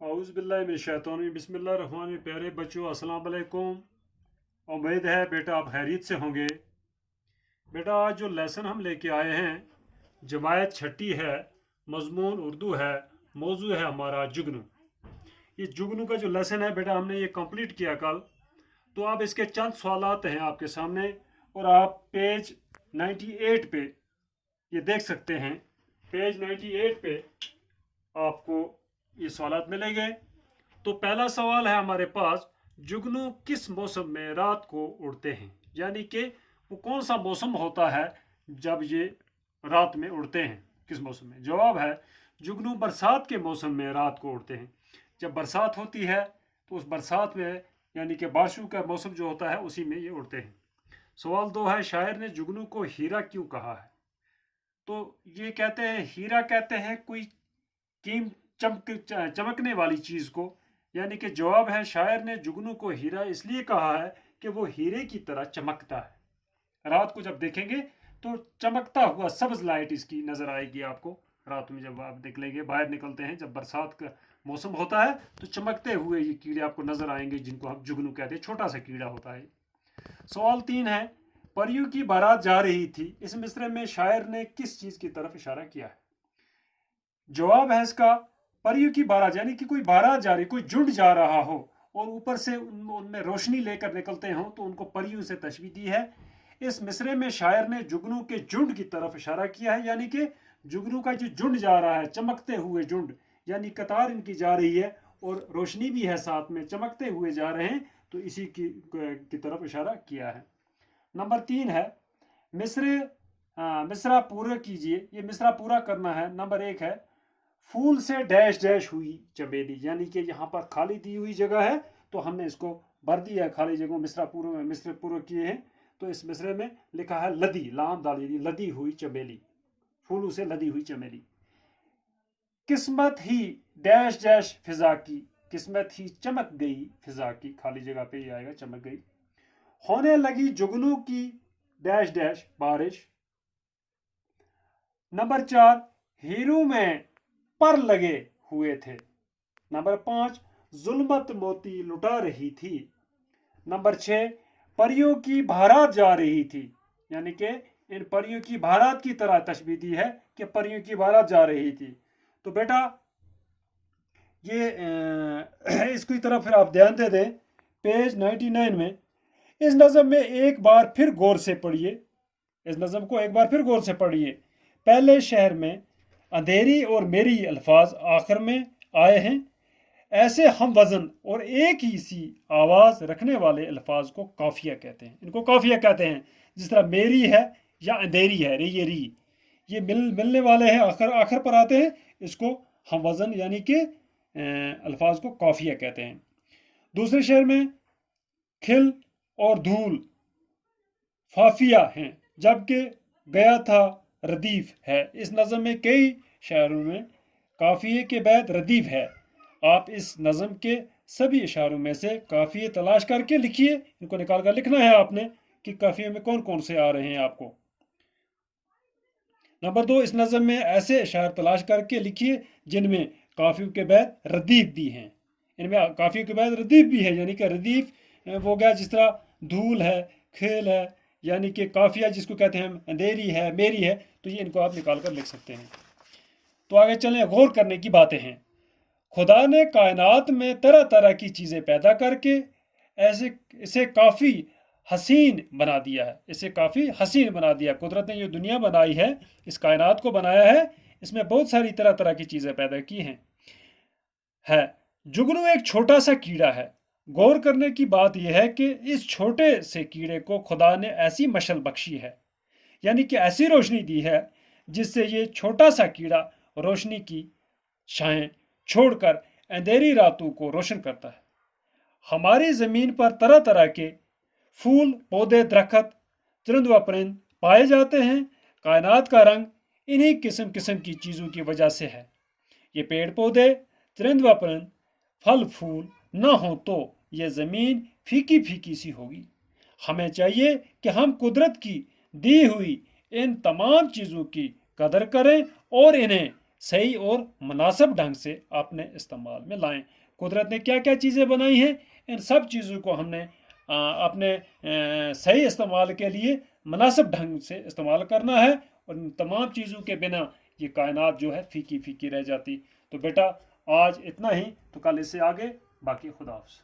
औज़ुबिल्लाहिमिनश्शैतानिर बिस्मिल्लाहिर्रहमानिर्रहीम। प्यारे बच्चों, अस्सलाम वालेकुम। उम्मीद है बेटा आप खैरियत से होंगे। बेटा आज जो लेसन हम लेके आए हैं जमायत छठी है, मजमून उर्दू है, मौजू है हमारा जुगनू। ये जुगनू का जो लेसन है बेटा हमने ये कंप्लीट किया कल। तो अब इसके चंद सवालात हैं आपके सामने और आप पेज 98 पे ये देख सकते हैं। पेज 98 पे आपको ये सवालात मिलेंगे। तो पहला सवाल है हमारे पास, जुगनू किस मौसम में रात को उड़ते हैं, यानी कि वो कौन सा मौसम होता है जब ये रात में उड़ते हैं, किस मौसम में। जवाब है जुगनू बरसात के मौसम में रात को उड़ते हैं। जब बरसात होती है तो उस बरसात में यानी कि बारिशों का मौसम जो होता है उसी में ये उड़ते हैं। सवाल 2 है, शायर ने जुगनू को हीरा क्यों कहा है। तो ये कहते हैं, हीरा कहते हैं कोई चमकने वाली चीज़ को, यानी कि जवाब है शायर ने जुगनू को हीरा इसलिए कहा है कि वो हीरे की तरह चमकता है। रात को जब देखेंगे तो चमकता हुआ सब्ज लाइट इसकी नज़र आएगी आपको। रात में जब आप देख लेंगे, बाहर निकलते हैं जब बरसात का मौसम होता है तो चमकते हुए ये कीड़े आपको नज़र आएंगे, जिनको हम जुगनू कहते हैं। छोटा सा कीड़ा होता है। सवाल 3 है, परियों की बारात जा रही थी, इस मिसरे में शायर ने किस चीज़ की तरफ इशारा किया है। जवाब है इसका परियों की बारात, यानी कि कोई बारात जा रही, कोई झुंड जा रहा हो और ऊपर से उनमें रोशनी लेकर निकलते हों तो उनको परियों से तशबीह दी है। इस मिसरे में शायर ने जुगनू के झुंड की तरफ इशारा किया है, यानी कि जुगनू का जो झुंड जा रहा है, चमकते हुए झुंड, यानी कतार इनकी जा रही है और रोशनी भी है साथ में, चमकते हुए जा रहे हैं, तो इसी की तरफ इशारा किया है। नंबर 3 है, मिसरा पूरा कीजिए। ये मिसरा पूरा करना है। नंबर 1 है, फूल से डैश डैश हुई चमेली, यानी कि यहाँ पर खाली दी हुई जगह है तो हमने इसको भर दिया है, खाली जगह मिसरे पूरे किए हैं। तो इस मिसरे में लिखा है लदी, लाम डाली दी, लदी हुई चमेली, फूलों से लदी हुई चमेली। किस्मत ही डैश डैश फिजा की, किस्मत ही चमक गई फिजा की, खाली जगह पे ही आएगा, चमक गई। होने लगी जुगनू की डैश डैश बारिश। नंबर 4, हीरू में पर लगे हुए थे। नंबर 5, जुल्मत मोती लुटा रही थी। नंबर 6, परियों की बारात जा रही थी, यानी कि इन परियों की बारात की तरह तशबीह दी है कि परियों की बारात जा रही थी। तो बेटा ये इसकी तरफ फिर आप ध्यान दे दें। पेज 99 में इस नज़म में एक बार फिर गौर से पढ़िए, इस नज़म को एक बार फिर गौर से पढ़िए। पहले शहर में अंधेरी और मेरी अल्फाज आखिर में आए हैं। ऐसे हम वज़न और एक ही सी आवाज़ रखने वाले अल्फाज को काफिया कहते हैं, इनको काफिया कहते हैं। जिस तरह मेरी है या अंधेरी है, री ये मिलने वाले हैं, आखिर पर आते हैं, इसको हम वज़न यानी कि अल्फाज को काफिया कहते हैं। दूसरे शेर में खिल और धूल फाफिया हैं, जबकि गया था रदीफ है। इस नज़म में कई शायरों में काफिये के बाद रदीफ है। आप इस नज़म के सभी इशारों में से काफिये तलाश करके लिखिए, इनको निकाल कर लिखना है आपने कि काफिये में कौन कौन से आ रहे हैं आपको। नंबर 2, इस नज़म में ऐसे इशार तलाश करके लिखिए जिनमें काफियों के बाद रदीफ भी हैं। इनमें काफियों के बाद रदीफ भी है, यानी कि रदीफ वो गया, जिस तरह धूल है, खेल है, यानी कि काफिया जिसको कहते हैं हम, अंधेरी है, मेरी है, तो ये इनको आप निकाल कर लिख सकते हैं। तो आगे चलें, गौर करने की बातें हैं। खुदा ने कायनात में तरह तरह की चीज़ें पैदा करके इसे काफ़ी हसीन बना दिया है, इसे काफ़ी हसीन बना दिया। कुदरत ने जो दुनिया बनाई है, इस कायनात को बनाया है, इसमें बहुत सारी तरह तरह की चीज़ें पैदा की हैं। जुगनू एक छोटा सा कीड़ा है। गौर करने की बात यह है कि इस छोटे से कीड़े को खुदा ने ऐसी मशल बख्शी है, यानी कि ऐसी रोशनी दी है जिससे ये छोटा सा कीड़ा रोशनी की छाएं छोड़कर अंधेरी रातों को रोशन करता है। हमारी ज़मीन पर तरह तरह के फूल, पौधे, दरख्त, चरिंद व परिंद पाए जाते हैं। कायनात का रंग इन्हीं किस्म किस्म की चीज़ों की वजह से है। ये पेड़ पौधे, चरिंद व परिंद, फल फूल न हो तो ये ज़मीन फीकी फीकी सी होगी। हमें चाहिए कि हम कुदरत की दी हुई इन तमाम चीज़ों की कदर करें और इन्हें صحیح اور مناسب ڈھنگ سے اپنے استعمال میں لائیں۔ قدرت نے کیا کیا چیزیں بنائی ہیں، ان سب چیزوں کو ہم نے اپنے صحیح استعمال کے لیے مناسب ڈھنگ سے استعمال کرنا ہے، اور ان تمام چیزوں کے بنا یہ کائنات جو ہے پھیکی پھیکی رہ جاتی۔ تو بیٹا آج اتنا ہی، تو کل اس سے آگے باقی خدا حافظ۔